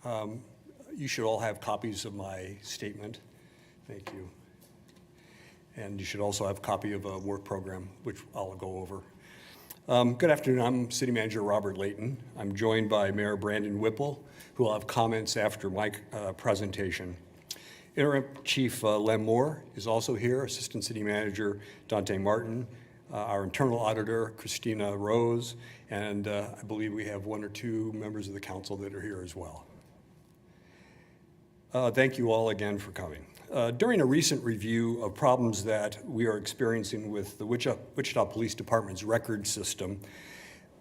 You should all have copies of my statement. Thank you. And you should also have a copy of a work program, which I'll go over. Good afternoon. I'm City Manager Robert Layton. I'm joined by Mayor Brandon Whipple, who will have comments after my presentation. Interim Chief Lem Moore is also here, Assistant City Manager Dante Martin, our internal auditor, Christina Rose, and I believe we have one or two members of the council that are here as well. Thank you all again for coming. During a recent review of problems that we are experiencing with the Wichita Police Department's record system,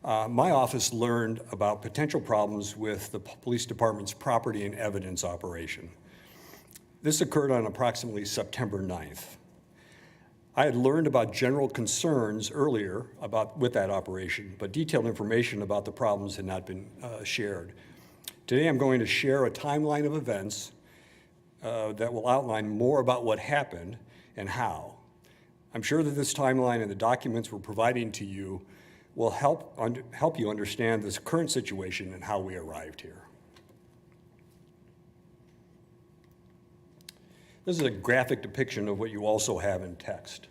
my office learned about potential problems with the police department's property and evidence operation. This occurred on approximately September 9th. I had learned about general concerns earlier with that operation, but detailed information about the problems had not been shared. Today I'm going to share a timeline of events that will outline more about what happened and how. I'm sure that this timeline and the documents we're providing to you will help you understand this current situation and how we arrived here. This is a graphic depiction of what you also have in text.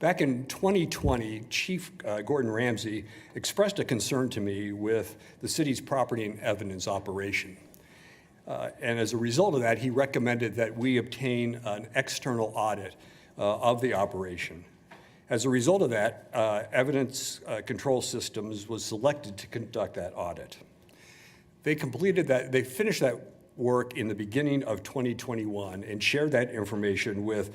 Back in 2020, Chief Gordon Ramsey expressed a concern to me with the city's property and evidence operation. And as a result of that, he recommended that we obtain an external audit of the operation. As a result of that, Evidence Control Systems was selected to conduct that audit. They finished that work in the beginning of 2021 and shared that information with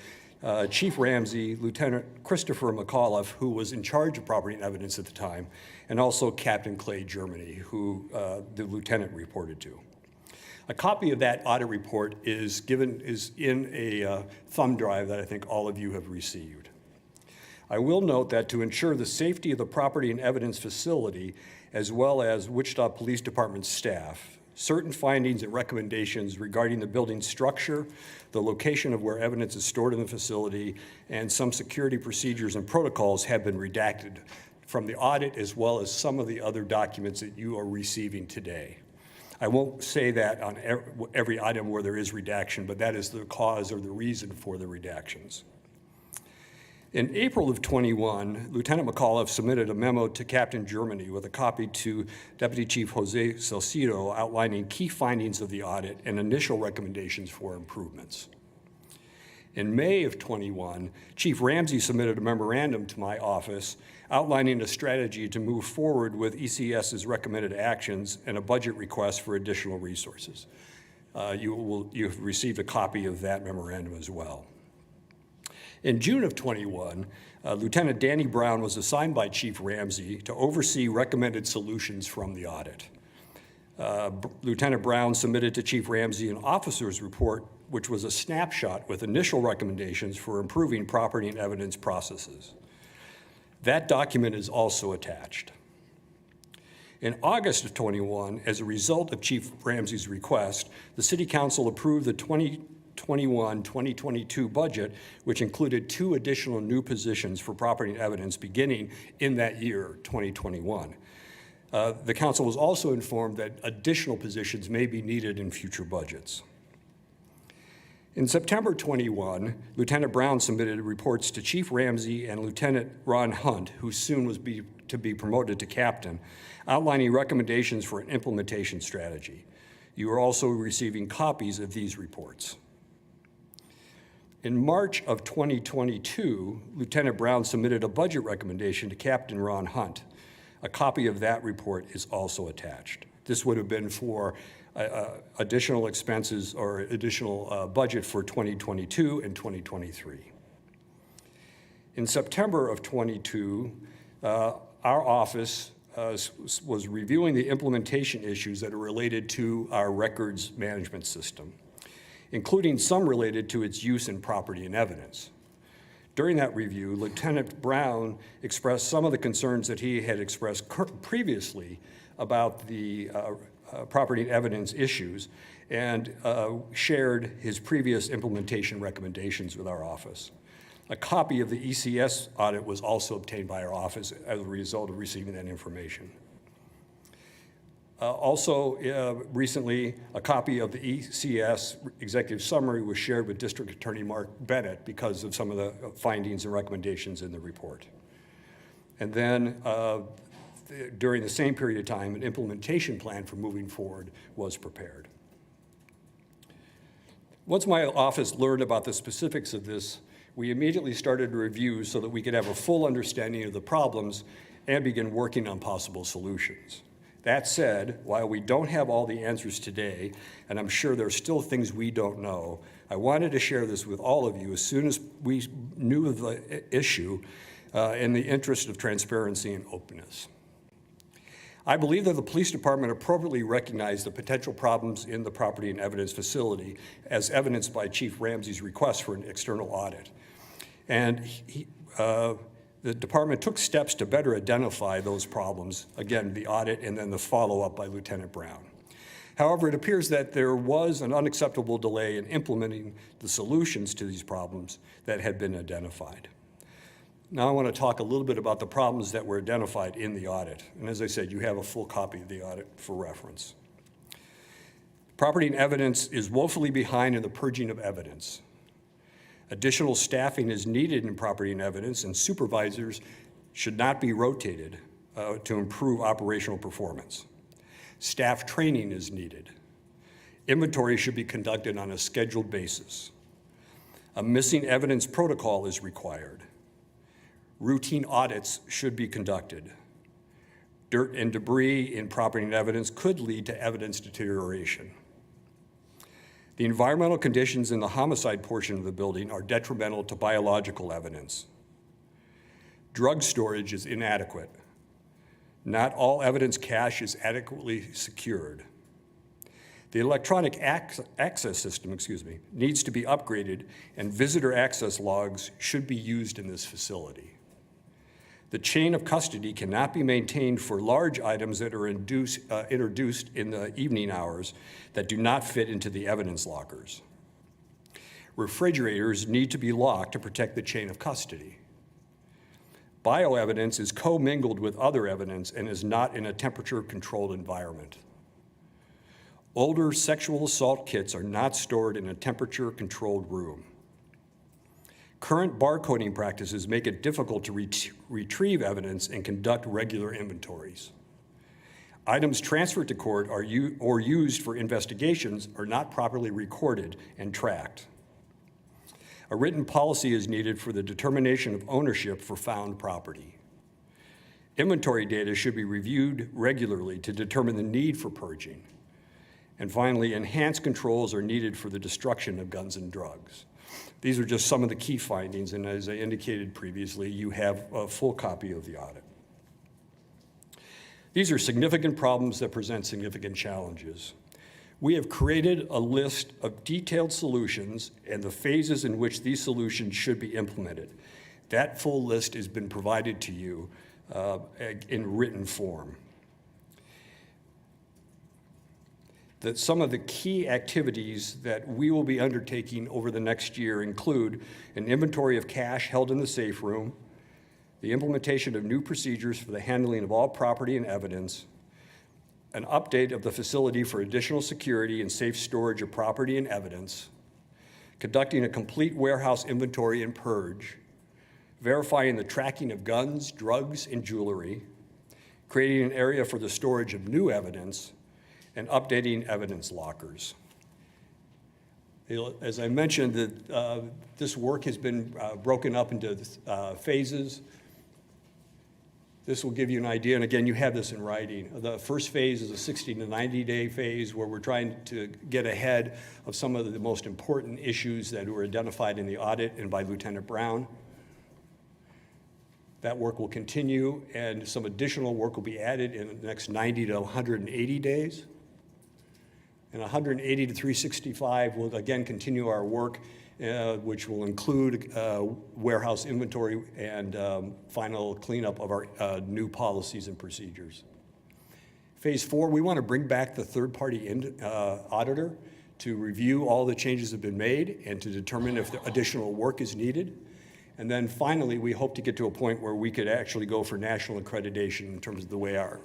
Chief Ramsey, Lieutenant Christopher McAuliffe, who was in charge of property and evidence at the time, and also Captain Clay Germany, who the lieutenant reported to. A copy of that audit report is in a thumb drive that I think all of you have received. I will note that to ensure the safety of the property and evidence facility, as well as Wichita Police Department staff, certain findings and recommendations regarding the building structure, the location of where evidence is stored in the facility, and some security procedures and protocols have been redacted from the audit, as well as some of the other documents that you are receiving today. I won't say that on every item where there is redaction, but that is the cause or the reason for the redactions. In April of 21, Lieutenant McAuliffe submitted a memo to Captain Germany with a copy to Deputy Chief Jose Salcido outlining key findings of the audit and initial recommendations for improvements. In May of 21, Chief Ramsey submitted a memorandum to my office outlining a strategy to move forward with ECS's recommended actions and a budget request for additional resources. You've received a copy of that memorandum as well. In June of 21, Lieutenant Danny Brown was assigned by Chief Ramsey to oversee recommended solutions from the audit. Lieutenant Brown submitted to Chief Ramsey an officer's report, which was a snapshot with initial recommendations for improving property and evidence processes. That document is also attached. In August of 21, as a result of Chief Ramsey's request, the City Council approved the 2021-2022 budget, which included 2 additional new positions for property and evidence beginning in that year, 2021. The council was also informed that additional positions may be needed in future budgets. In September 21, Lieutenant Brown submitted reports to Chief Ramsey and Lieutenant Ron Hunt, who soon was to be promoted to captain, outlining recommendations for an implementation strategy. You are also receiving copies of these reports. In March of 2022, Lieutenant Brown submitted a budget recommendation to Captain Ron Hunt. A copy of that report is also attached. This would have been for additional expenses or additional budget for 2022 and 2023. In September of 22, our office was reviewing the implementation issues that are related to our records management system, including some related to its use in property and evidence. During that review, Lieutenant Brown expressed some of the concerns that he had expressed previously about the property and evidence issues and shared his previous implementation recommendations with our office. A copy of the ECS audit was also obtained by our office as a result of receiving that information. Recently, a copy of the ECS executive summary was shared with District Attorney Mark Bennett because of some of the findings and recommendations in the report. And then during the same period of time, an implementation plan for moving forward was prepared. Once my office learned about the specifics of this, we immediately started a review so that we could have a full understanding of the problems and begin working on possible solutions. That said, while we don't have all the answers today, and I'm sure there are still things we don't know, I wanted to share this with all of you as soon as we knew of the issue in the interest of transparency and openness. I believe that the police department appropriately recognized the potential problems in the property and evidence facility as evidenced by Chief Ramsey's request for an external audit. And the department took steps to better identify those problems, again, the audit and then the follow-up by Lieutenant Brown. However, it appears that there was an unacceptable delay in implementing the solutions to these problems that had been identified. Now I want to talk a little bit about the problems that were identified in the audit. And as I said, you have a full copy of the audit for reference. Property and evidence is woefully behind in the purging of evidence. Additional staffing is needed in property and evidence, and supervisors should not be rotated to improve operational performance. Staff training is needed. Inventory should be conducted on a scheduled basis. A missing evidence protocol is required. Routine audits should be conducted. Dirt and debris in property and evidence could lead to evidence deterioration. The environmental conditions in the homicide portion of the building are detrimental to biological evidence. Drug storage is inadequate. Not all evidence cache is adequately secured. The electronic access system, needs to be upgraded, and visitor access logs should be used in this facility. The chain of custody cannot be maintained for large items that are introduced in the evening hours that do not fit into the evidence lockers. Refrigerators need to be locked to protect the chain of custody. Bioevidence is commingled with other evidence and is not in a temperature-controlled environment. Older sexual assault kits are not stored in a temperature-controlled room. Current barcoding practices make it difficult to retrieve evidence and conduct regular inventories. Items transferred to court or used for investigations are not properly recorded and tracked. A written policy is needed for the determination of ownership for found property. Inventory data should be reviewed regularly to determine the need for purging. And finally, enhanced controls are needed for the destruction of guns and drugs. These are just some of the key findings, and as I indicated previously, you have a full copy of the audit. These are significant problems that present significant challenges. We have created a list of detailed solutions and the phases in which these solutions should be implemented. That full list has been provided to you in written form. That some of the key activities that we will be undertaking over the next year include an inventory of cash held in the safe room, the implementation of new procedures for the handling of all property and evidence, an update of the facility for additional security and safe storage of property and evidence, conducting a complete warehouse inventory and purge, verifying the tracking of guns, drugs, and jewelry, creating an area for the storage of new evidence, and updating evidence lockers. As I mentioned, this work has been broken up into phases. This will give you an idea, and again, you have this in writing. The first phase is a 60 to 90-day phase where we're trying to get ahead of some of the most important issues that were identified in the audit and by Lieutenant Brown. That work will continue, and some additional work will be added in the next 90 to 180 days. And 180 to 365 will again continue our work, which will include warehouse inventory and final cleanup of our new policies and procedures. Phase 4, we want to bring back the third-party auditor to review all the changes that have been made and to determine if additional work is needed. And then finally, we hope to get to a point where we could actually go for national accreditation in terms of the way our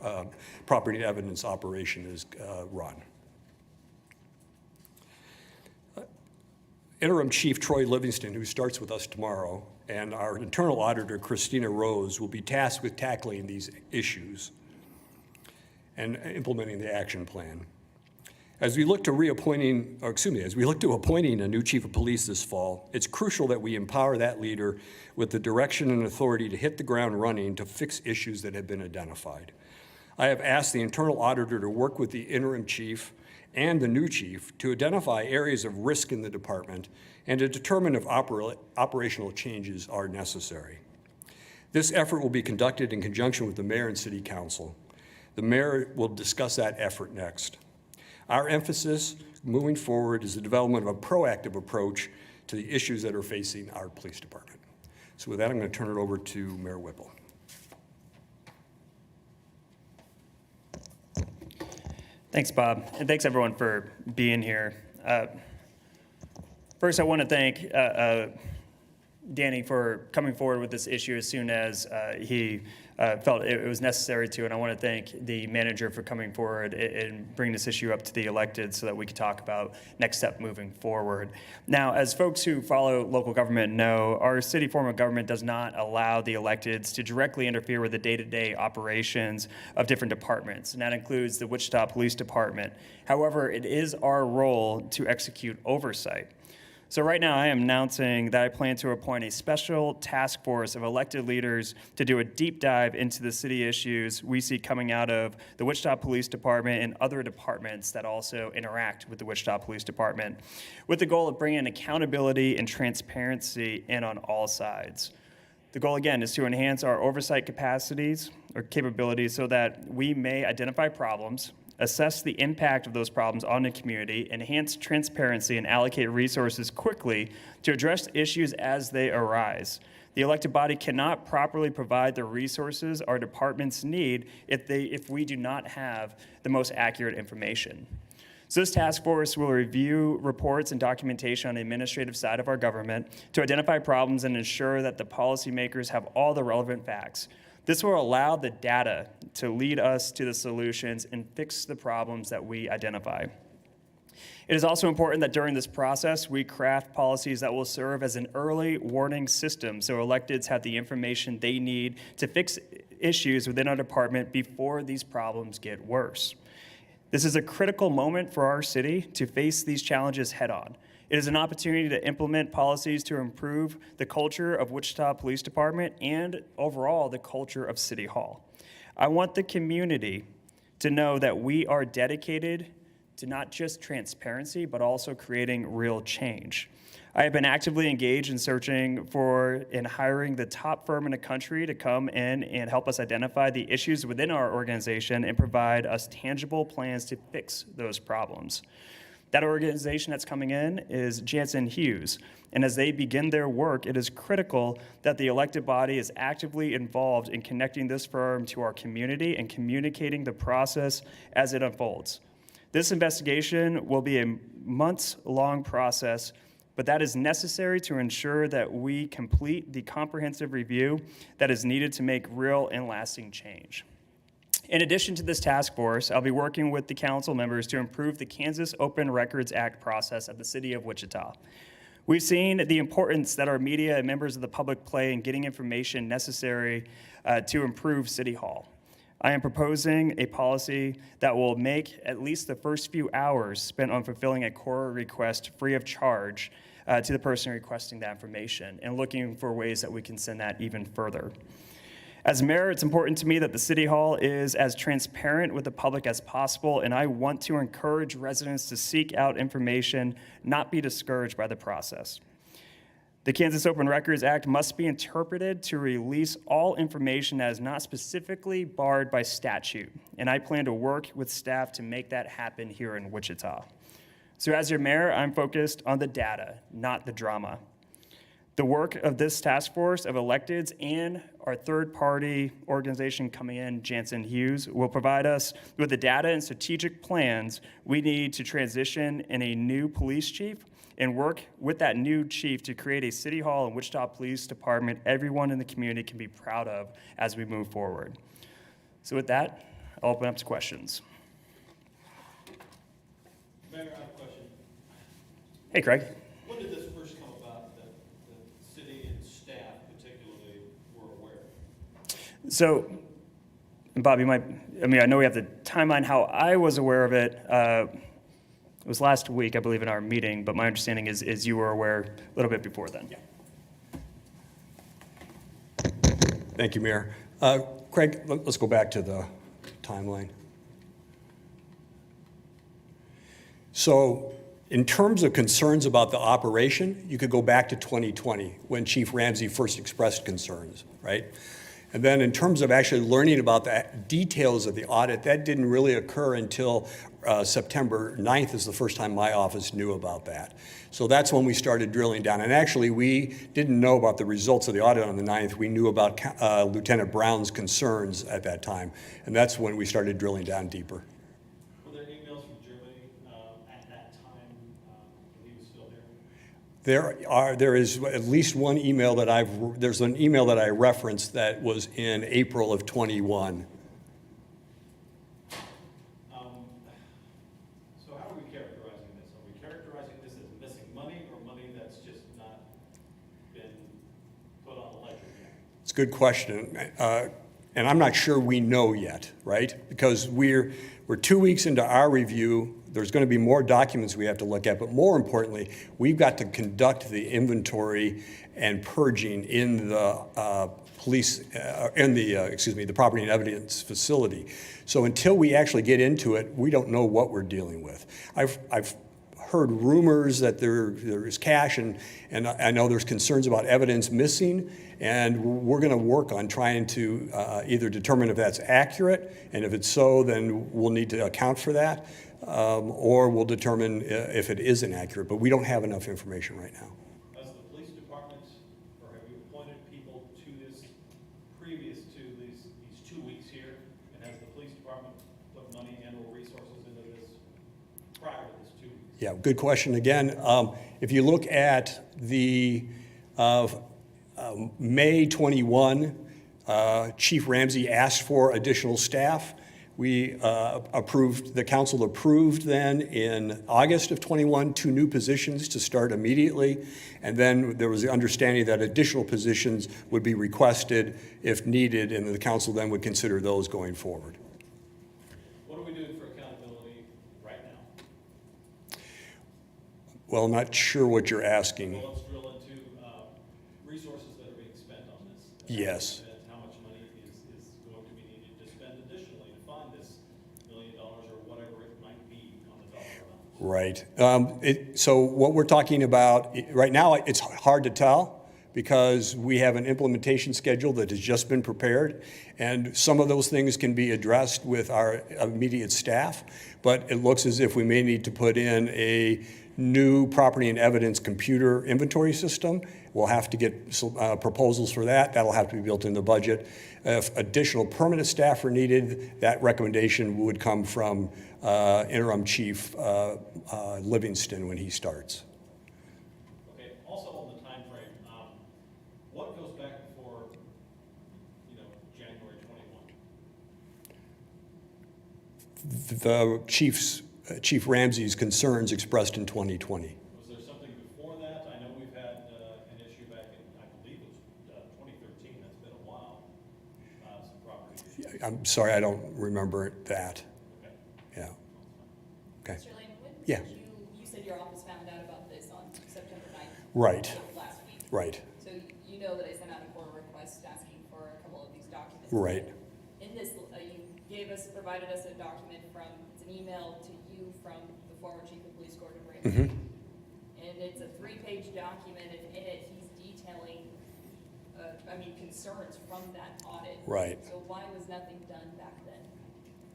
property and evidence operation is run. Interim Chief Troy Livingston, who starts with us tomorrow, and our internal auditor, Christina Rose, will be tasked with tackling these issues and implementing the action plan. As we look to appointing a new chief of police this fall, it's crucial that we empower that leader with the direction and authority to hit the ground running to fix issues that have been identified. I have asked the internal auditor to work with the interim chief and the new chief to identify areas of risk in the department and to determine if operational changes are necessary. This effort will be conducted in conjunction with the mayor and city council. The mayor will discuss that effort next. Our emphasis moving forward is the development of a proactive approach to the issues that are facing our police department. So with that, I'm going to turn it over to Mayor Whipple. Thanks, Bob, and thanks everyone for being here. First, I want to thank Danny for coming forward with this issue as soon as he felt it was necessary to, and I want to thank the manager for coming forward and bringing this issue up to the elected so that we could talk about next step moving forward. Now, as folks who follow local government know, our city form of government does not allow the electeds to directly interfere with the day-to-day operations of different departments, and that includes the Wichita Police Department. However, it is our role to execute oversight. So right now I am announcing that I plan to appoint a special task force of elected leaders to do a deep dive into the city issues we see coming out of the Wichita Police Department and other departments that also interact with the Wichita Police Department, with the goal of bringing accountability and transparency in on all sides. The goal, again, is to enhance our oversight capacities or capabilities so that we may identify problems, assess the impact of those problems on the community, enhance transparency, and allocate resources quickly to address issues as they arise. The elected body cannot properly provide the resources our departments need if we do not have the most accurate information. So this task force will review reports and documentation on the administrative side of our government to identify problems and ensure that the policymakers have all the relevant facts. This will allow the data to lead us to the solutions and fix the problems that we identify. It is also important that during this process, we craft policies that will serve as an early warning system so electeds have the information they need to fix issues within our department before these problems get worse. This is a critical moment for our city to face these challenges head on. It is an opportunity to implement policies to improve the culture of Wichita Police Department and overall the culture of City Hall. I want the community to know that we are dedicated to not just transparency, but also creating real change. I have been actively engaged in searching for and hiring the top firm in the country to come in and help us identify the issues within our organization and provide us tangible plans to fix those problems. That organization that's coming in is Jansen Hughes, and as they begin their work, it is critical that the elected body is actively involved in connecting this firm to our community and communicating the process as it unfolds. This investigation will be a months-long process, but that is necessary to ensure that we complete the comprehensive review that is needed to make real and lasting change. In addition to this task force, I'll be working with the council members to improve the Kansas Open Records Act process at the City of Wichita. We've seen the importance that our media and members of the public play in getting information necessary to improve City Hall. I am proposing a policy that will make at least the first few hours spent on fulfilling a core request free of charge to the person requesting that information, and looking for ways that we can send that even further. As mayor, it's important to me that the City Hall is as transparent with the public as possible, and I want to encourage residents to seek out information, not be discouraged by the process. The Kansas Open Records Act must be interpreted to release all information that is not specifically barred by statute, and I plan to work with staff to make that happen here in Wichita. So as your mayor, I'm focused on the data, not the drama. The work of this task force of electeds and our third-party organization coming in, Jansen Hughes, will provide us with the data and strategic plans we need to transition in a new police chief and work with that new chief to create a city hall and Wichita Police Department everyone in the community can be proud of as we move forward. So with that, I'll open up to questions. Mayor, I have a question. Hey, Craig. When did this first come about that the city and staff particularly were aware? So, and Bob, I know we have the timeline. How I was aware of it, it was last week, I believe, in our meeting, but my understanding is you were aware a little bit before then. Yeah. Thank you, Mayor. Craig, let's go back to the timeline. So in terms of concerns about the operation, you could go back to 2020 when Chief Ramsey first expressed concerns, right? And then in terms of actually learning about the details of the audit, that didn't really occur until September 9th is the first time my office knew about that. So that's when we started drilling down. And actually, we didn't know about the results of the audit on the 9th. We knew about Lieutenant Brown's concerns at that time. And that's when we started drilling down deeper. Were there emails from Germany at that time when he was still there? There is at least one email that there's an email that I referenced that was in April of 21. So how are we characterizing this? Are we characterizing this as missing money or money that's just not been put on the ledger yet? It's a good question. And I'm not sure we know yet, right? Because we're 2 weeks into our review. There's going to be more documents we have to look at, but more importantly, we've got to conduct the inventory and purging in the the property and evidence facility. So until we actually get into it, we don't know what we're dealing with. I've heard rumors that there is cash, and I know there's concerns about evidence missing, and we're going to work on trying to either determine if that's accurate, and if it's so, then we'll need to account for that, or we'll determine if it is inaccurate, but we don't have enough information right now. Has the police department, or have you appointed people to this previous to these 2 weeks here? And has the police department put money and or resources into this prior to this 2 weeks? Yeah, good question again. If you look at the May 21, Chief Ramsey asked for additional staff. We the council approved then in August of 21, 2 new positions to start immediately. And then there was the understanding that additional positions would be requested if needed, and the council then would consider those going forward. What are we doing for accountability right now? Well, I'm not sure what you're asking. Well, let's drill into resources that are being spent on this. Yes. How much money is going to be needed to spend additionally to fund this $1 million or whatever it might be on the dollar amount? Right. So what we're talking about, right now, it's hard to tell because we have an implementation schedule that has just been prepared, and some of those things can be addressed with our immediate staff, but it looks as if we may need to put in a new property and evidence computer inventory system. We'll have to get proposals for that. That'll have to be built in the budget. If additional permanent staff are needed, that recommendation would come from Interim Chief Livingston when he starts. Okay, also on the time frame, what goes back before, January 21? The Chief Ramsey's concerns expressed in 2020. Was there something before that? I know we've had an issue back in, I believe it was 2013, that's been a while, some property issues. I'm sorry, I don't remember that. Okay. Yeah. Okay. Mr. Lane, when Yeah. did you said your office found out about this on September 9th? Right. Last week. Right. So you know that I sent out a court request asking for a couple of these documents. Right. In this, you provided us a document it's an email to you from the former Chief of Police, Gordon Ramsey. And it's a 3-page document, and in it, he's detailing, concerns from that audit. Right. So why was nothing done back then?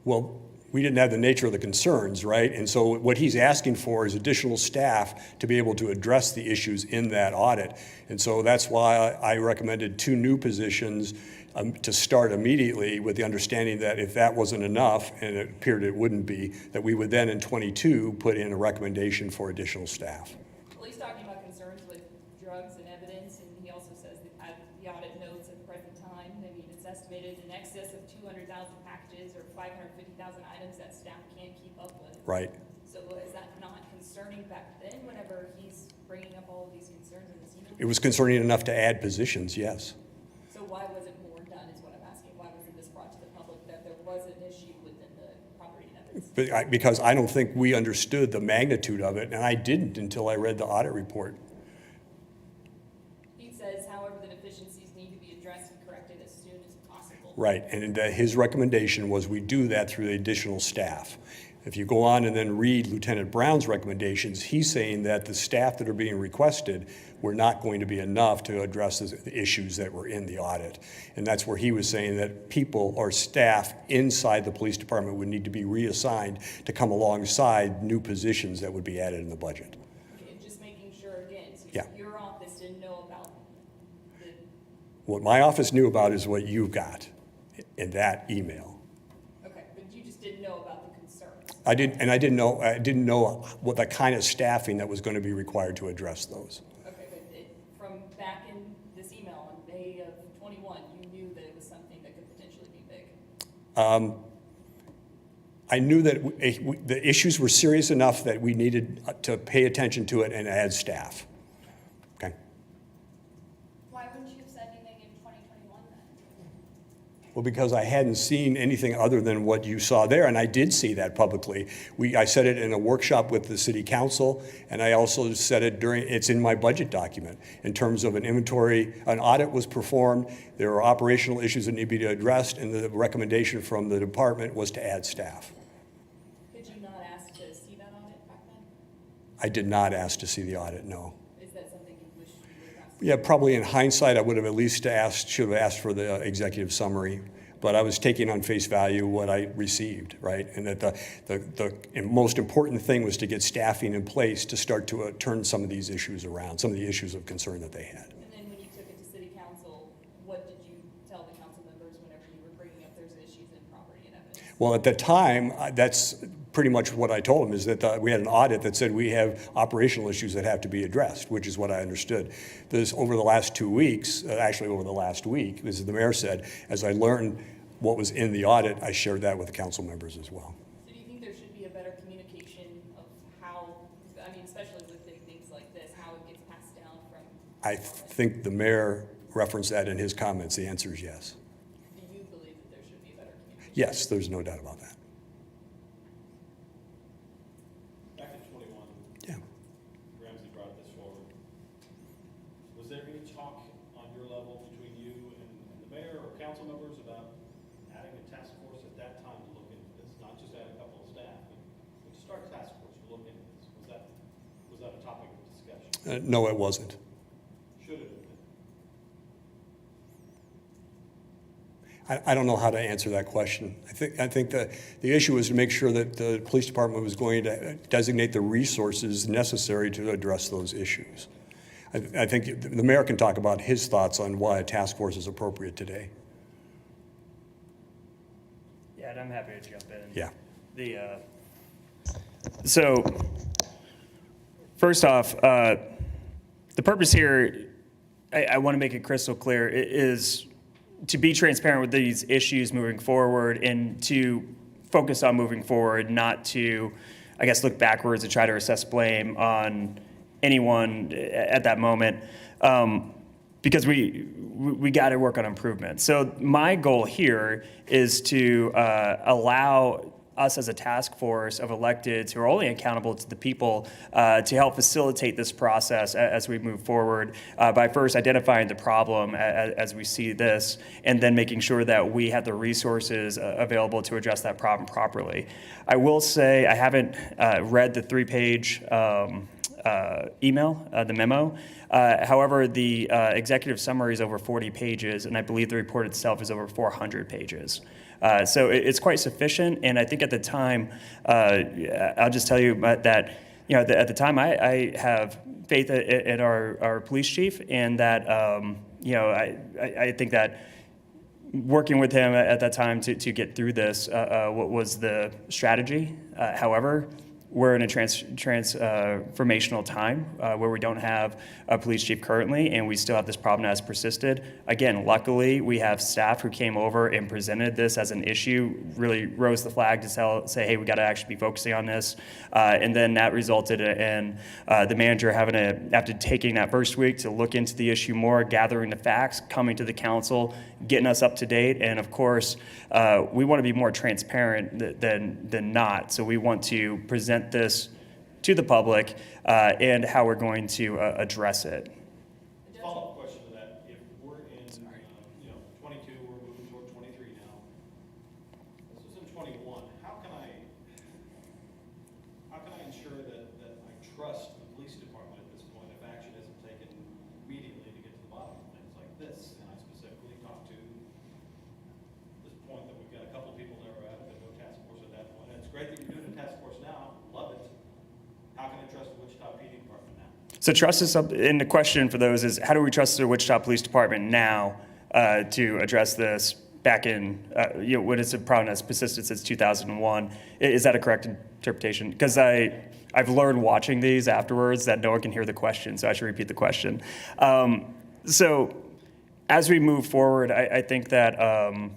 Well, we didn't have the nature of the concerns, right? And so what he's asking for is additional staff to be able to address the issues in that audit. And so that's why I recommended 2 new positions to start immediately, with the understanding that if that wasn't enough, and it appeared it wouldn't be, that we would then in 22 put in a recommendation for additional staff. Well, he's talking about concerns with drugs and evidence, and he also says that at the audit notes at the present time, I mean, it's estimated in excess of 200,000 packages or 550,000 items that staff can't keep up with. Right. So is that not concerning back then whenever he's bringing up all of these concerns in this email? It was concerning enough to add positions, yes. So why wasn't more done is what I'm asking. Why wasn't this brought to the public that there was an issue within the property and evidence? Because I don't think we understood the magnitude of it, and I didn't until I read the audit report. He says, however, the deficiencies need to be addressed and corrected as soon as possible. Right, and his recommendation was we do that through the additional staff. If you go on and then read Lieutenant Brown's recommendations, he's saying that the staff that are being requested were not going to be enough to address the issues that were in the audit. And that's where he was saying that people or staff inside the police department would need to be reassigned to come alongside new positions that would be added in the budget. Okay, just making sure again, so Yeah. your office didn't know about the, What my office knew about is what you got in that email. okay, but you just didn't know about the concerns. I didn't know what the kind of staffing that was going to be required to address those. Okay, but from back in this email in May of 21, you knew that it was something that could potentially be big. I knew that the issues were serious enough that we needed to pay attention to it and add staff. Okay. Why wouldn't you have said anything in 2021 then? Well, because I hadn't seen anything other than what you saw there, and I did see that publicly. I said it in a workshop with the city council, and I also said it it's in my budget document. In terms of an inventory, an audit was performed, there were operational issues that need to be addressed, and the recommendation from the department was to add staff. Did you not ask to see that audit back then? I did not ask to see the audit, no. Is that something you wish you would have asked? Yeah, probably in hindsight, I would have at least should have asked for the executive summary, but I was taking on face value what I received, right? And that the most important thing was to get staffing in place to start to turn some of these issues around, some of the issues of concern that they had. And then when you took it to city council, what did you tell the council members whenever you were bringing up those issues in property and evidence? Well, at the time, that's pretty much what I told them, is that we had an audit that said we have operational issues that have to be addressed, which is what I understood. This, over the last 2 weeks, actually over the last week, as the mayor said, as I learned what was in the audit, I shared that with the council members as well. So do you think there should be a better communication of how, I mean, especially with big things like this, how it gets passed down from? I think the mayor referenced that in his comments. The answer is yes. Do you believe that there should be a better communication? Yes, there's no doubt about that. Back in 21, Yeah. Ramsey brought this forward. Was there any talk on your level between you and the mayor or council members about adding a task force at that time to look into this? Not just add a couple of staff, but to start a task force to look into this. Was that a topic of discussion? No, it wasn't. Should it have been? I don't know how to answer that question. I think the issue was to make sure that the police department was going to designate the resources necessary to address those issues. I think the mayor can talk about his thoughts on why a task force is appropriate today. Yeah, and I'm happy to jump in. Yeah. So, first off, the purpose here, I want to make it crystal clear, is to be transparent with these issues moving forward and to focus on moving forward, not to, I guess, look backwards and try to assess blame on anyone at that moment, because we got to work on improvement. So my goal here is to allow us as a task force of electeds who are only accountable to the people to help facilitate this process as we move forward by first identifying the problem as we see this, and then making sure that we have the resources available to address that problem properly. I will say I haven't read the 3-page email, the memo. However, the executive summary is over 40 pages, and I believe the report itself is over 400 pages. So it's quite sufficient, and I think at the time, I'll just tell you that, at the time, I have faith in our police chief, and that, I think that working with him at that time to get through this, what was the strategy. However, we're in a transformational time where we don't have a police chief currently, and we still have this problem that has persisted. Again, luckily, we have staff who came over and presented this as an issue, really rose the flag to say, hey, we got to actually be focusing on this. And then that resulted in the manager after taking that first week to look into the issue more, gathering the facts, coming to the council, getting us up to date. And of course, we want to be more transparent than not. So we want to present this to the public and how we're going to address it. Follow-up question to that. If we're in, 22, we're moving toward 23 now. This was in 21. How can I ensure that I trust the police department at this point if action isn't taken immediately to get to the bottom of things like this? And I specifically talked to this point that we've got a couple of people that are at it, but no task force at that point. And it's great that you're doing a task force now. Love it. How can I trust the Wichita PD department now? So trust is something, and the question for those is, how do we trust the Wichita Police Department now to address this back in, when it's a problem that's persisted since 2001? Is that a correct interpretation? Because I've learned watching these afterwards that no one can hear the question, so I should repeat the question. So as we move forward, I think that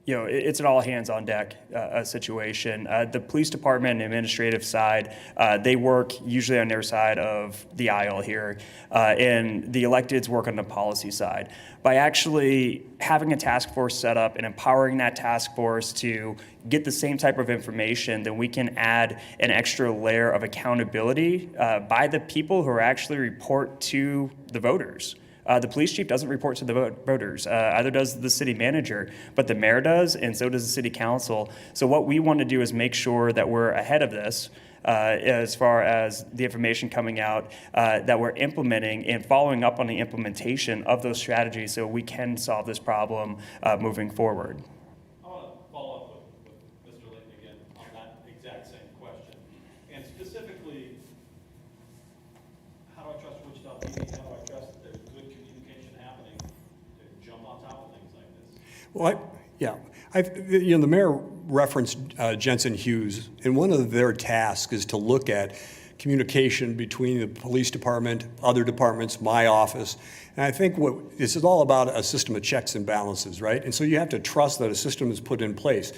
it's an all hands on deck situation. The police department and administrative side, they work usually on their side of the aisle here, and the electeds work on the policy side. By actually having a task force set up and empowering that task force to get the same type of information, then we can add an extra layer of accountability by the people who actually report to the voters. The police chief doesn't report to the voters, either does the city manager, but the mayor does, and so does the city council. So what we want to do is make sure that we're ahead of this as far as the information coming out, that we're implementing and following up on the implementation of those strategies so we can solve this problem moving forward. I want to follow up with Mr. Layton again on that exact same question. And specifically, how do I trust Wichita PD? How do I trust that there's good communication happening to jump on top of things like this? Well, the mayor referenced Jensen Hughes, and one of their tasks is to look at communication between the police department, other departments, my office. And I think this is all about a system of checks and balances, right? And so you have to trust that a system is put in place.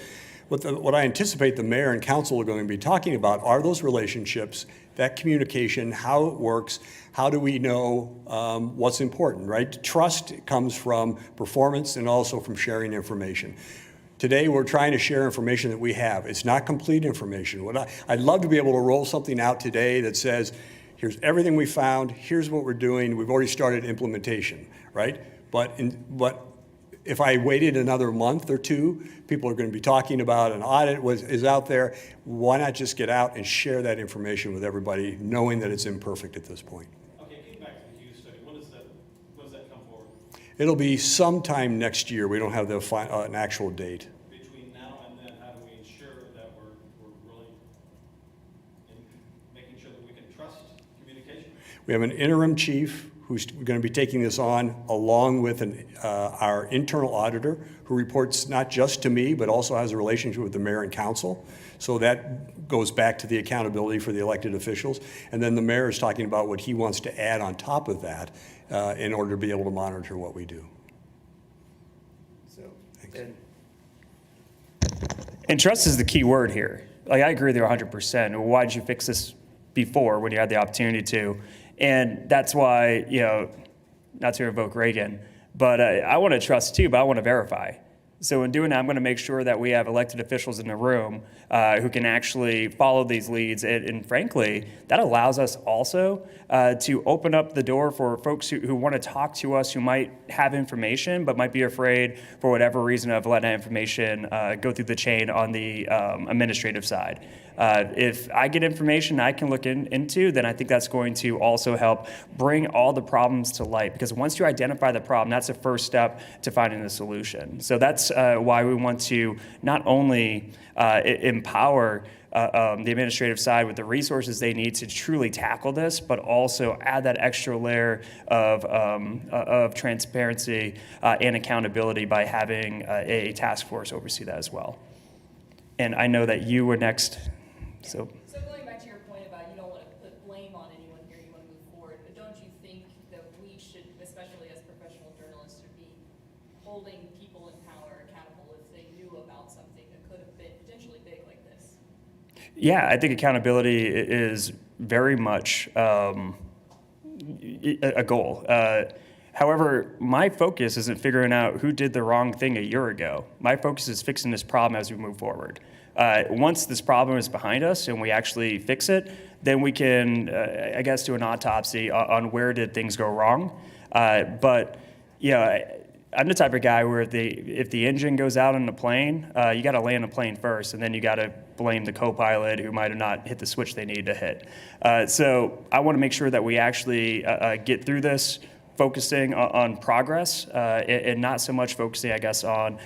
What I anticipate the mayor and council are going to be talking about are those relationships, that communication, how it works, how do we know what's important, right? Trust comes from performance and also from sharing information. Today, we're trying to share information that we have. It's not complete information. I'd love to be able to roll something out today that says, here's everything we found, here's what we're doing, we've already started implementation, right? But if I waited another month or two, people are going to be talking about an audit is out there. Why not just get out and share that information with everybody, knowing that it's imperfect at this point? Okay, getting back to the Hughes study, when does that come forward? It'll be sometime next year. We don't have an actual date. Between now and then, how do we ensure that we're really making sure that we can trust communication? We have an interim chief who's going to be taking this on, along with our internal auditor, who reports not just to me, but also has a relationship with the mayor and council. So that goes back to the accountability for the elected officials. And then the mayor is talking about what he wants to add on top of that in order to be able to monitor what we do. So, and trust is the key word here. Like, I agree with you 100%. Why did you fix this before when you had the opportunity to? And that's why, not to evoke Reagan, but I want to trust too, but I want to verify. So in doing that, I'm going to make sure that we have elected officials in the room who can actually follow these leads. And frankly, that allows us also to open up the door for folks who want to talk to us, who might have information, but might be afraid for whatever reason of letting that information go through the chain on the administrative side. If I get information I can look into, then I think that's going to also help bring all the problems to light. Because once you identify the problem, that's the first step to finding the solution. So that's why we want to not only empower the administrative side with the resources they need to truly tackle this, but also add that extra layer of transparency and accountability by having a task force oversee that as well. And I know that you were next. So going back to your holding people in power accountable if they knew about something that could have been potentially big like this? Yeah, I think accountability is very much a goal. However, my focus isn't figuring out who did the wrong thing a year ago. My focus is fixing this problem as we move forward. Once this problem is behind us and we actually fix it, then we can, I guess, do an autopsy on where did things go wrong. But yeah, I'm the type of guy where if the engine goes out on the plane, you got to land the plane first, and then you got to blame the co-pilot who might have not hit the switch they needed to hit. So I want to make sure that we actually get through this, focusing on progress and not so much focusing, I guess, on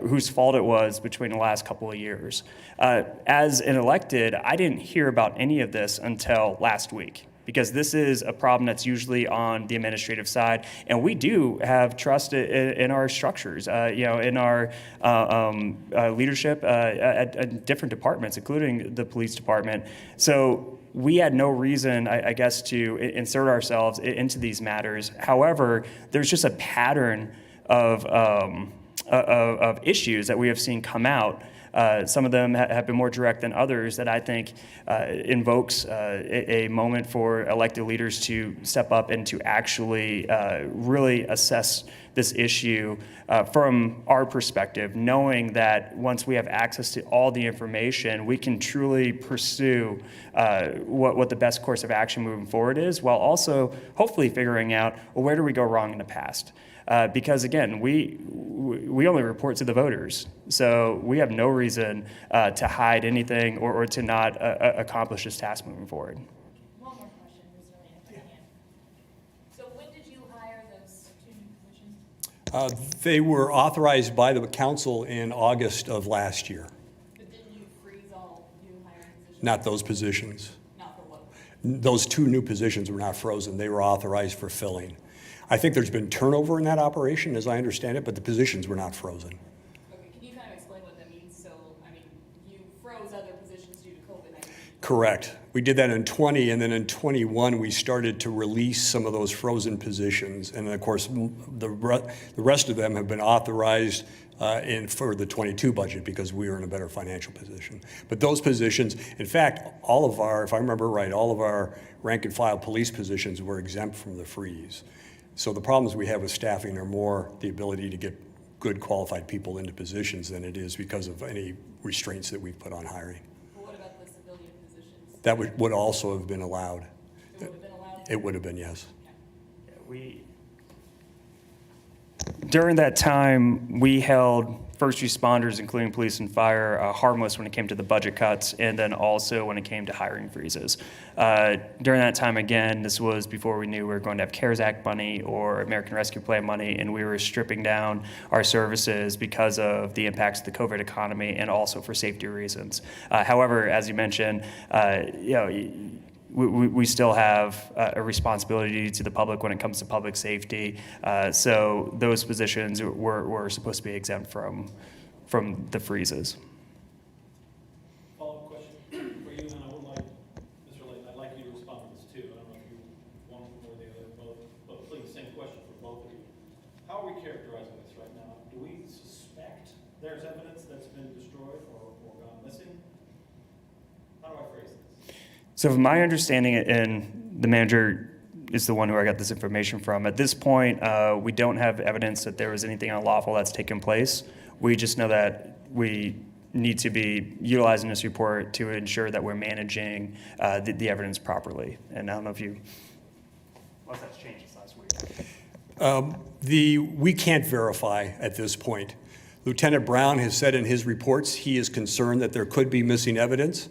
whose fault it was between the last couple of years. As an elected, I didn't hear about any of this until last week, because this is a problem that's usually on the administrative side, and we do have trust in our structures, in our leadership at different departments, including the police department. So we had no reason, I guess, to insert ourselves into these matters. However, there's just a pattern of issues that we have seen come out. Some of them have been more direct than others that I think invokes a moment for elected leaders to step up and to actually really assess this issue from our perspective, knowing that once we have access to all the information, we can truly pursue what the best course of action moving forward is, while also hopefully figuring out, well, where do we go wrong in the past? Because again, we only report to the voters, so we have no reason to hide anything or to not accomplish this task moving forward. One more question, Mr. Lane. So when did you hire those two new positions? They were authorized by the council in August of last year. But didn't you freeze all new hiring positions? Not those positions. Not for what? Those two new positions were not frozen. They were authorized for filling. I think there's been turnover in that operation, as I understand it, but the positions were not frozen. Okay, can you kind of explain what that means? So, I mean, you froze other positions due to COVID-19. Correct. We did that in 20, and then in 21, we started to release some of those frozen positions. And then, of course, the rest of them have been authorized for the 22 budget because we were in a better financial position. But those positions, in fact, all of our, if I remember right, all of our rank and file police positions were exempt from the freeze. So the problems we have with staffing are more the ability to get good qualified people into positions than it is because of any restraints that we've put on hiring. But what about the civilian positions? That would also have been allowed. It would have been allowed? It would have been, yes. During that time, we held first responders, including police and fire, harmless when it came to the budget cuts, and then also when it came to hiring freezes. During that time, again, this was before we knew we were going to have CARES Act money or American Rescue Plan money, and we were stripping down our services because of the impacts of the COVID economy and also for safety reasons. However, as you mentioned, we still have a responsibility to the public when it comes to public safety. So those positions were supposed to be exempt from the freezes. Follow-up question for you, and I would like, Mr. Layton, I'd like you to respond to this too. I don't know if you want one or the other, but please, same question for both of you. How are we characterizing this right now? Do we suspect there's evidence that's been destroyed or gone missing? How do I phrase this? So from my understanding, and the manager is the one who I got this information from, at this point, we don't have evidence that there was anything unlawful that's taken place. We just know that we need to be utilizing this report to ensure that we're managing the evidence properly. And I don't know if unless that's changed since last week. We can't verify at this point. Lieutenant Brown has said in his reports he is concerned that there could be missing evidence.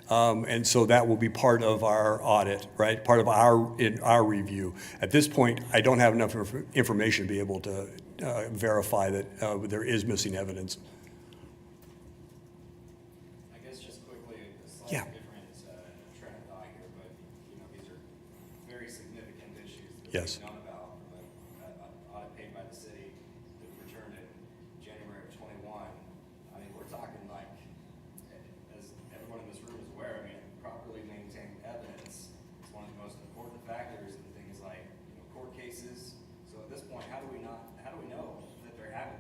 And so that will be part of our audit, right? Part of our review. At this point, I don't have enough information to be able to verify that there is missing evidence. I guess just quickly, a slightly Yeah. different train of thought here, but these are very significant issues that Yes. we've known about. But an audit paid by the city that returned in January of 21. I mean, we're talking like, as everyone in this room is aware, properly maintained evidence is one of the most important factors in things like court cases. So at this point, how do we know that there haven't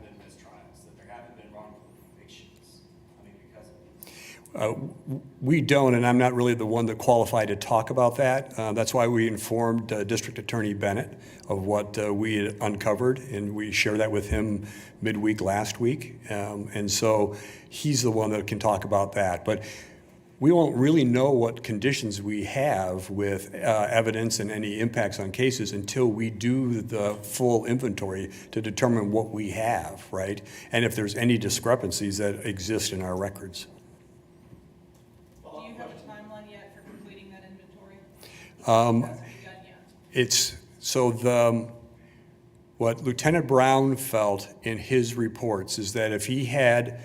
We don't, and I'm not really the one that qualified to talk about that. That's why we informed District Attorney Bennett of what we had uncovered, and we shared that with him midweek last week. And so he's the one that can talk about that. But we won't really know what conditions we have with evidence and any impacts on cases until we do the full inventory to determine what we have, right? And if there's any discrepancies that exist in our records. Do you have a timeline yet for completing that inventory? Has it begun yet? It's, so what Lieutenant Brown felt in his reports is that if he had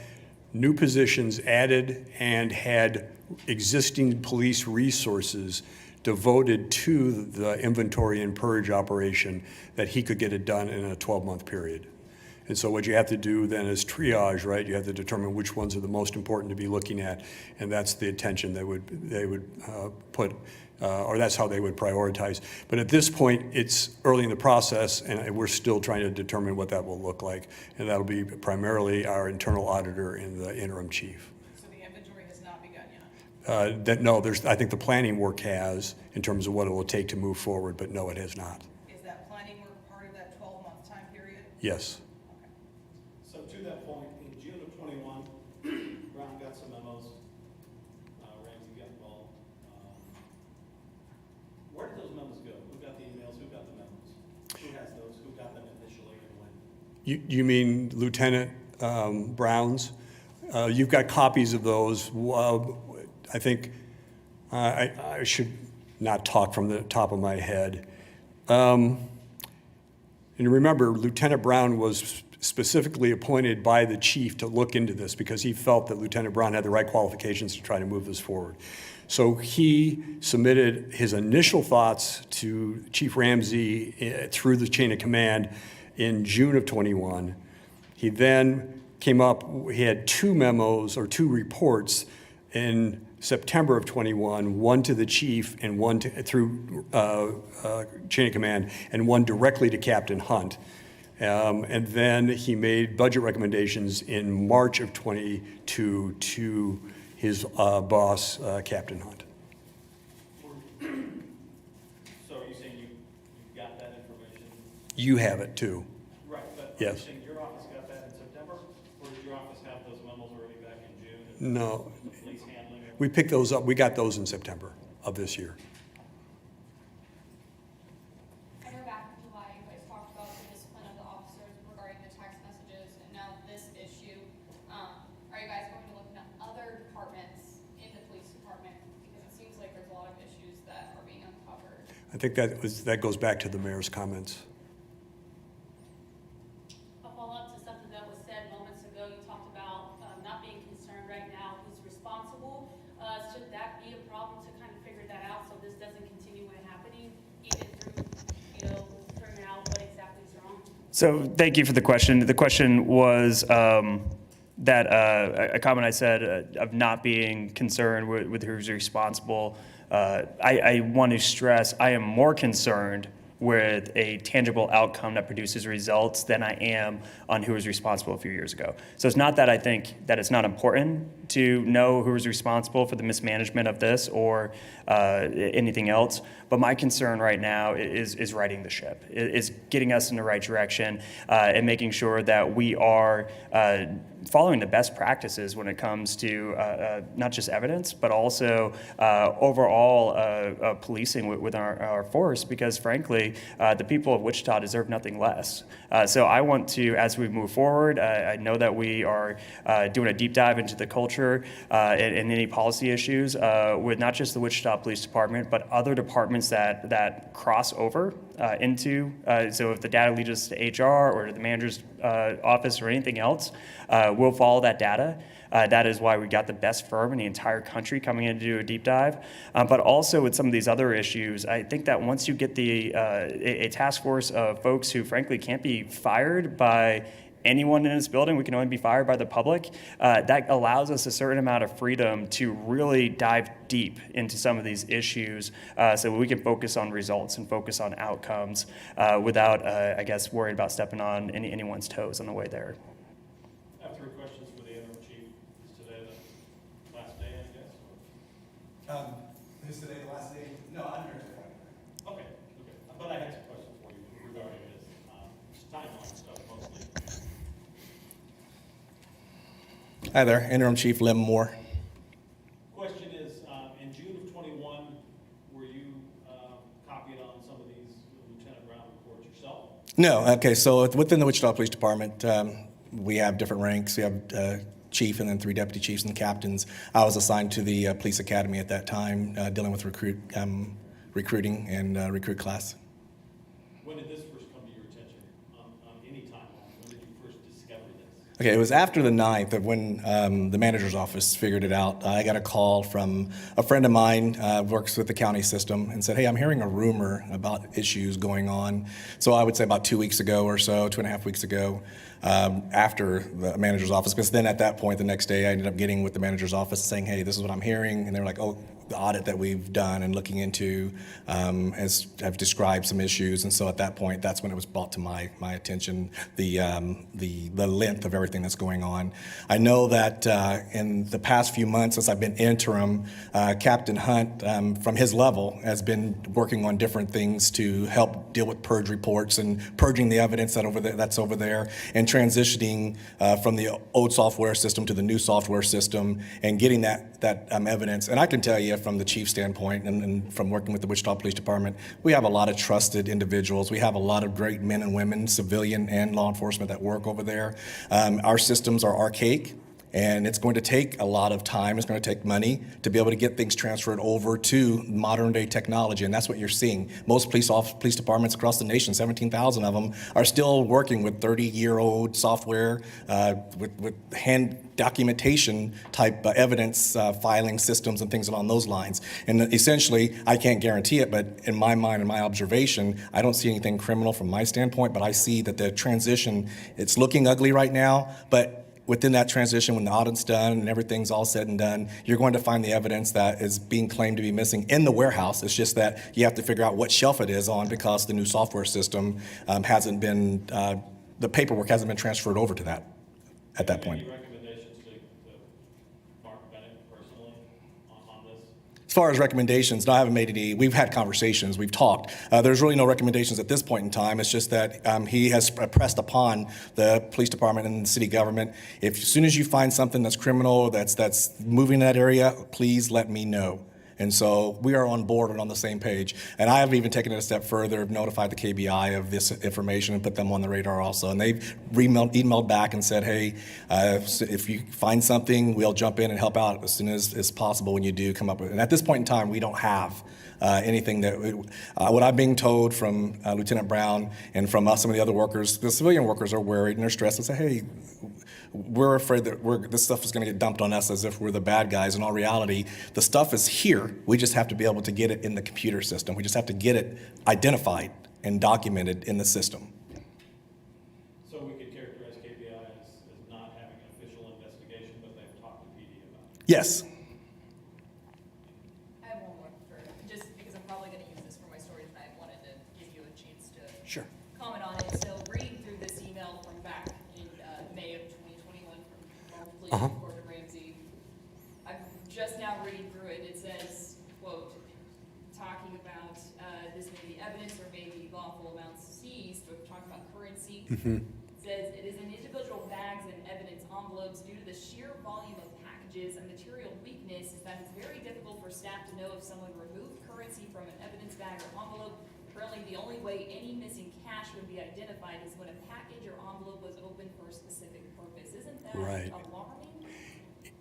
new positions added and had existing police resources devoted to the inventory and purge operation, that he could get it done in a 12-month period. And so what you have to do then is triage, right? You have to determine which ones are the most important to be looking at, and that's the attention they would put, or that's how they would prioritize. But at this point, it's early in the process, and we're still trying to determine what that will look like, and that'll be primarily our internal auditor and the interim chief. So the inventory has not begun yet? No, I think the planning work has in terms of what it will take to move forward, but no, it has not. Is that planning work part of that 12-month time period? Yes. So to that point, in June of '21, Brown got some memos, Ramsey got involved. Where did those memos go? Who got the emails, who got the memos? Who has those, who got them initially and when? You mean Lieutenant Brown's? You've got copies of those. I think I should not talk from the top of my head. And remember, Lieutenant Brown was specifically appointed by the chief to look into this because he felt that Lieutenant Brown had the right qualifications to try to move this forward. So he submitted his initial thoughts to Chief Ramsey through the chain of command in June of '21. He then came up, he had two memos or two reports in September of '21, one to the chief and one through chain of command, and one directly to Captain Hunt. And then he made budget recommendations in March of '22 to his boss, Captain Hunt. So are you saying you got that information? You have it too. Right, but Yes. are you saying your office got that in September? Or did your office have those memos already back in June? And No, the police handling it? we picked those up. We got those in September of this year. I know back in July, you guys talked about the discipline of the officers regarding the text messages, and now this issue. Are you guys going to look into other departments in the police department? Because it seems like there's a lot of issues that are being uncovered. I think that goes back to the mayor's comments. I'll follow up to something that was said moments ago. You talked about not being concerned right now who's responsible. Should that be a problem to kind of figure that out so this doesn't continue happening, even through, figuring out what exactly is wrong? So thank you for the question. The question was that a comment I said of not being concerned with who's responsible. I want to stress I am more concerned with a tangible outcome that produces results than I am on who was responsible a few years ago. So it's not that I think that it's not important to know who was responsible for the mismanagement of this or anything else, but my concern right now is righting the ship, is getting us in the right direction and making sure that we are following the best practices when it comes to not just evidence, but also overall policing with our force, because frankly, the people of Wichita deserve nothing less. So I want to, as we move forward, I know that we are doing a deep dive into the culture and any policy issues with not just the Wichita Police Department, but other departments that cross over into, so if the data leads us to HR or to the manager's office or anything else, we'll follow that data. That is why we got the best firm in the entire country coming in to do a deep dive. But also with some of these other issues, I think that once you get a task force of folks who frankly can't be fired by anyone in this building, we can only be fired by the public, that allows us a certain amount of freedom to really dive deep into some of these issues so we can focus on results and focus on outcomes without, I guess, worried about stepping on anyone's toes on the way there. I have 3 questions for the interim chief. Is today the last day? Is today the last day? No, I'm here today. Okay. But I had some questions for you regarding this, timeline stuff mostly. Hi there, Interim Chief Lim Moore. Question is, in June of '21, were you copied on some of these Lieutenant Brown reports yourself? No, okay, so within the Wichita Police Department, we have different ranks. We have chief and then 3 deputy chiefs and captains. I was assigned to the police academy at that time, dealing with recruiting and recruit class. When did this first come to your attention on any timeline? When did you first discover this? Okay, it was after the 9th of when the manager's office figured it out. I got a call from a friend of mine, works with the county system, and said, hey, I'm hearing a rumor about issues going on. So I would say about 2 weeks ago or so, 2.5 weeks ago, after the manager's office, because then at that point, the next day, I ended up getting with the manager's office saying, hey, this is what I'm hearing. And they were like, oh, the audit that we've done and looking into have described some issues. And so at that point, that's when it was brought to my attention, the length of everything that's going on. I know that in the past few months, since I've been interim, Captain Hunt, from his level, has been working on different things to help deal with purge reports and purging the evidence that's over there, and transitioning from the old software system to the new software system and getting that evidence. And I can tell you from the chief standpoint and from working with the Wichita Police Department, we have a lot of trusted individuals. We have a lot of great men and women, civilian and law enforcement, that work over there. Our systems are archaic, and it's going to take a lot of time. It's going to take money to be able to get things transferred over to modern day technology, and that's what you're seeing. Most police departments across the nation, 17,000 of them, are still working with 30-year-old software with hand documentation type evidence filing systems and things along those lines. And essentially, I can't guarantee it, but in my mind and my observation, I don't see anything criminal from my standpoint, but I see that the transition, it's looking ugly right now, but within that transition, when the audit's done and everything's all said and done, you're going to find the evidence that is being claimed to be missing in the warehouse. It's just that you have to figure out what shelf it is on, because the new software system hasn't been, the paperwork hasn't been transferred over to that at that point. Any recommendations to Mark Bennett personally on this? As far as recommendations, no, I haven't made any. We've had conversations, we've talked. There's really no recommendations at this point in time. It's just that he has pressed upon the police department and the city government. As soon as you find something that's criminal, that's moving in that area, please let me know. And so we are on board and on the same page. And I have even taken it a step further, notified the KBI of this information and put them on the radar also. And they've emailed back and said, hey, if you find something, we'll jump in and help out as soon as possible when you do come up with it. And at this point in time, we don't have anything that, what I'm being told from Lieutenant Brown and from some of the other workers, the civilian workers are worried and they're stressed and say, hey, we're afraid that this stuff is going to get dumped on us as if we're the bad guys. In all reality, the stuff is here. We just have to be able to get it in the computer system. We just have to get it identified and documented in the system. So we could characterize KPI as not having an official investigation, but they've talked to PD about it? Yes. I have one more, just because I'm probably gonna use this for my story tonight, wanted to give you a chance to Sure. comment on it. So reading through this email from back in May of 2021 from Police Chief Gordon Ramsay, I'm just now reading through it. It says, quote, talking about this may be evidence or may be lawful amounts seized, but talking about currency. Says it is in individual bags and evidence envelopes due to the sheer volume of packages and material weakness is that it's very difficult for staff to know if someone removed currency from an evidence bag or envelope. Currently, the only way any missing cash would be identified is when a package or envelope was opened for a specific purpose. Isn't that Right. alarming?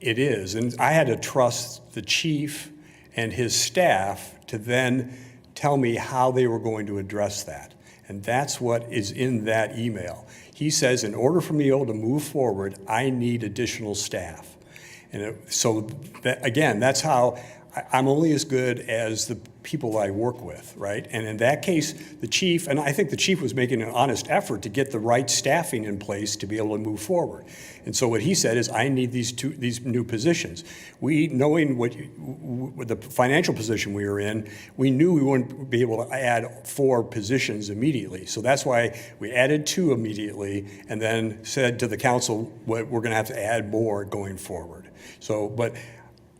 It is, and I had to trust the chief and his staff to then tell me how they were going to address that. And that's what is in that email. He says, in order for me to be able to move forward, I need additional staff. And so, again, that's how I'm only as good as the people I work with, right? And in that case, the chief, and I think the chief was making an honest effort to get the right staffing in place to be able to move forward. And so what he said is, I need these new positions. We, knowing what the financial position we were in, we knew we wouldn't be able to add 4 positions immediately. So that's why we added 2 immediately and then said to the council, we're going to have to add more going forward. So, but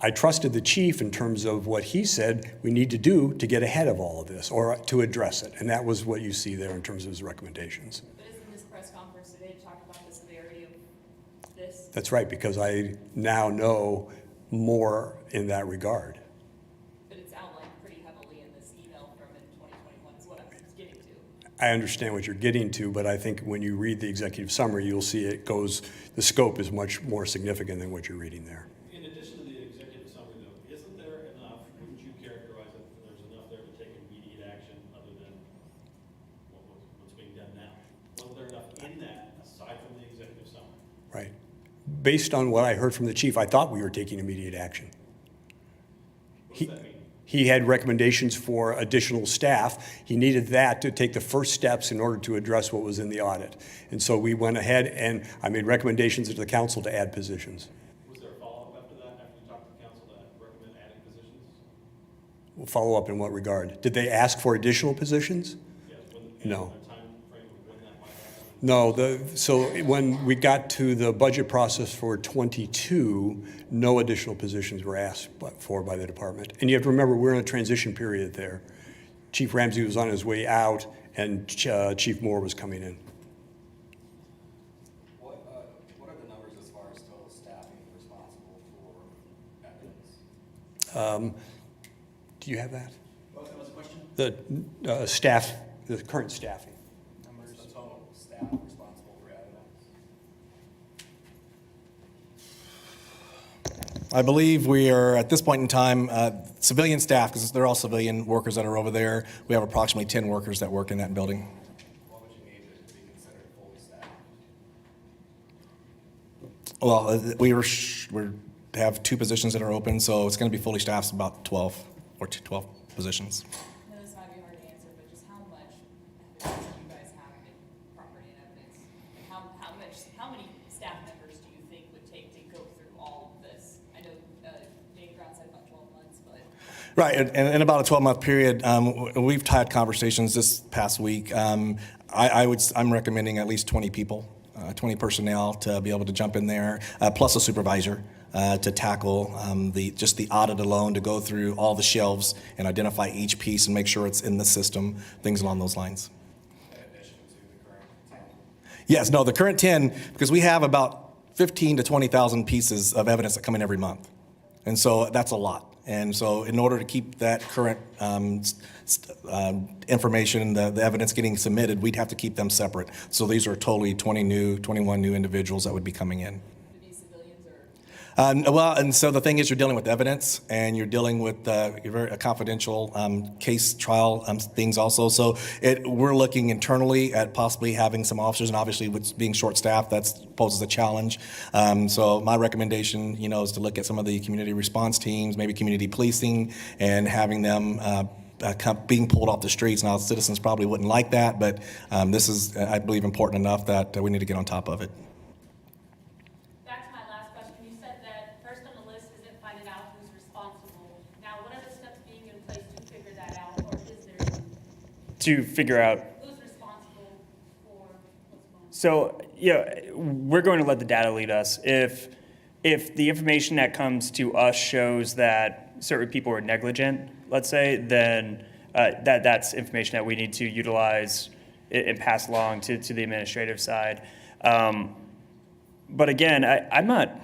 I trusted the chief in terms of what he said we need to do to get ahead of all of this or to address it. And that was what you see there in terms of his recommendations. But isn't this press conference today to talk about the severity of this? That's right, because I now know more in that regard. But it's outlined pretty heavily in this email from in 2021 is what I'm getting to. I understand what you're getting to, but I think when you read the executive summary, you'll see it goes, the scope is much more significant than what you're reading there. In addition to the executive summary though, isn't there enough, wouldn't you characterize it, there's enough there to take immediate action other than what's being done now? Wasn't there enough in that aside from the executive summary? Right. Based on what I heard from the chief, I thought we were taking immediate action. What does that mean? He had recommendations for additional staff. He needed that to take the first steps in order to address what was in the audit. And so we went ahead and I made recommendations to the council to add positions. Was there a follow-up after that, after you talked to the council to recommend adding positions? We'll follow up in what regard? Did they ask for additional positions? Yes, No. a time frame of when that might happen? No, so when we got to the budget process for '22, no additional positions were asked for by the department. And you have to remember, we're in a transition period there. Chief Ramsey was on his way out, and Chief Moore was coming in. What are the numbers as far as total staffing responsible for evidence? Do you have that? What was the question? The staff, the current staffing. Numbers, the total staff responsible for evidence? I believe we are, at this point in time, civilian staff, because they're all civilian workers that are over there. We have approximately 10 workers that work in that building. What would you need to be considered fully staffed? Well, we have 2 positions that are open, so it's going to be fully staffed, it's about 12 or 12 positions. I know this might be hard to answer, but just how much evidence do you guys have in property and evidence? And how many staff members do you think would take to go through all of this? I know Dave Brown said about 12 months, but. Right, and in about a 12-month period, we've had conversations this past week. I'm recommending at least 20 people, 20 personnel to be able to jump in there, plus a supervisor to tackle just the audit alone, to go through all the shelves and identify each piece and make sure it's in the system, things along those lines. In addition to the current 10? Yes, no, the current 10, because we have about 15 to 20,000 pieces of evidence that come in every month. And so that's a lot. And so in order to keep that current information, the evidence getting submitted, we'd have to keep them separate. So these are totally 21 new individuals that would be coming in. To be civilians or? Well, and so the thing is, you're dealing with evidence, and you're dealing with a confidential case trial things also. So we're looking internally at possibly having some officers, and obviously with being short-staffed, that poses a challenge. So my recommendation, is to look at some of the community response teams, maybe community policing, and having them being pulled off the streets. Now, citizens probably wouldn't like that, but this is, I believe, important enough that we need to get on top of it. Back to my last question, you said that first on the list isn't finding out who's responsible. Now, what are the steps being in place to figure that out, or is there, To figure out. who's responsible for what's going on? So, we're going to let the data lead us. If the information that comes to us shows that certain people are negligent, let's say, then that's information that we need to utilize and pass along to the administrative side. But again, I'm not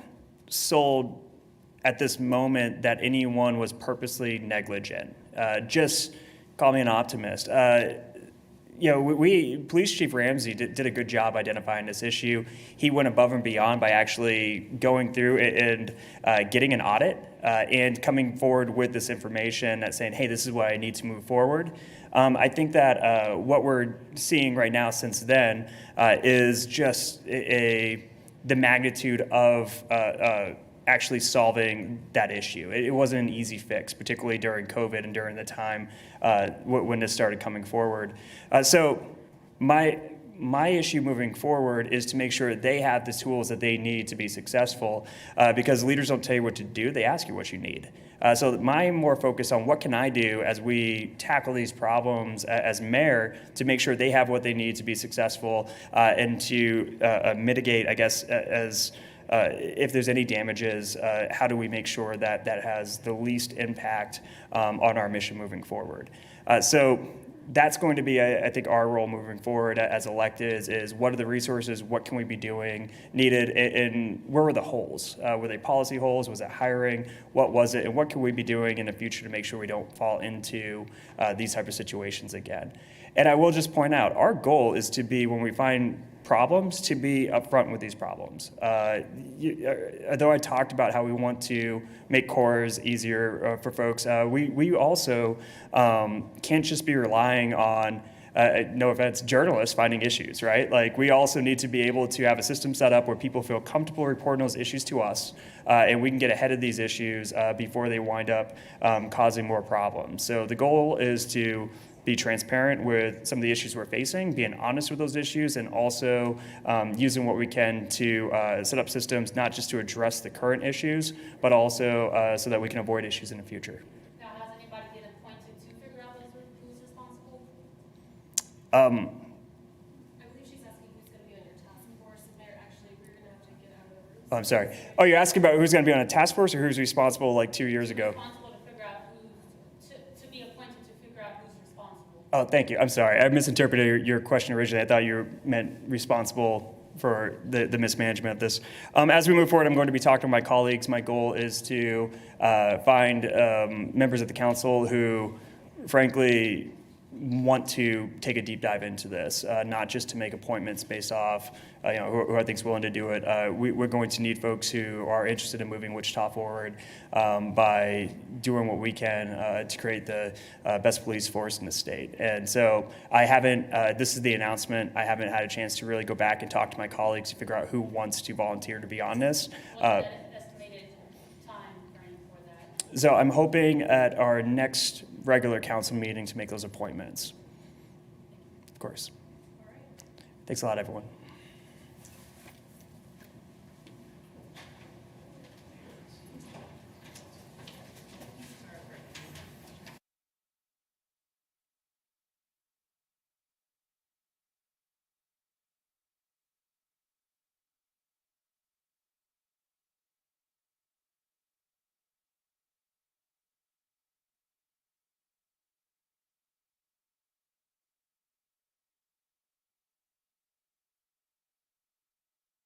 sold at this moment that anyone was purposely negligent. Just call me an optimist. Police Chief Ramsey did a good job identifying this issue. He went above and beyond by actually going through and getting an audit and coming forward with this information that's saying, hey, this is what I need to move forward. I think that what we're seeing right now since then is just the magnitude of actually solving that issue. It wasn't an easy fix, particularly during COVID and during the time when this started coming forward. So my issue moving forward is to make sure they have the tools that they need to be successful, because leaders don't tell you what to do, they ask you what you need. So my more focus on what can I do as we tackle these problems as mayor to make sure they have what they need to be successful and to mitigate, I guess, as if there's any damages, how do we make sure that that has the least impact on our mission moving forward? So that's going to be, I think, our role moving forward as elected is what are the resources, what can we be doing needed, and where were the holes? Were they policy holes? Was it hiring? What was it? And what can we be doing in the future to make sure we don't fall into these type of situations again? And I will just point out, our goal is to be, when we find problems, to be upfront with these problems. Although I talked about how we want to make cores easier for folks, we also can't just be relying on, no offense, journalists finding issues, right? Like, we also need to be able to have a system set up where people feel comfortable reporting those issues to us, and we can get ahead of these issues before they wind up causing more problems. So the goal is to be transparent with some of the issues we're facing, being honest with those issues, and also using what we can to set up systems not just to address the current issues, but also so that we can avoid issues in the future. Now, has anybody been appointed to figure out who's responsible? I believe she's asking who's gonna be on your task force, and Mayor, actually, we're gonna have to get out of the room. Oh, I'm sorry. Oh, you're asking about who's going to be on a task force or who's responsible like 2 years ago? Responsible to figure out to be appointed to figure out who's responsible. Oh, thank you. I'm sorry. I misinterpreted your question originally. I thought you meant responsible for the mismanagement of this. As we move forward, I'm going to be talking to my colleagues. My goal is to find members of the council who, frankly, want to take a deep dive into this, not just to make appointments based off, who I think is willing to do it. We're going to need folks who are interested in moving Wichita forward by doing what we can to create the best police force in the state. And so I haven't, this is the announcement, I haven't had a chance to really go back and talk to my colleagues to figure out who wants to volunteer to be on this. What's the estimated time frame for that? So I'm hoping at our next regular council meeting to make those appointments. Of course. Thanks a lot, everyone.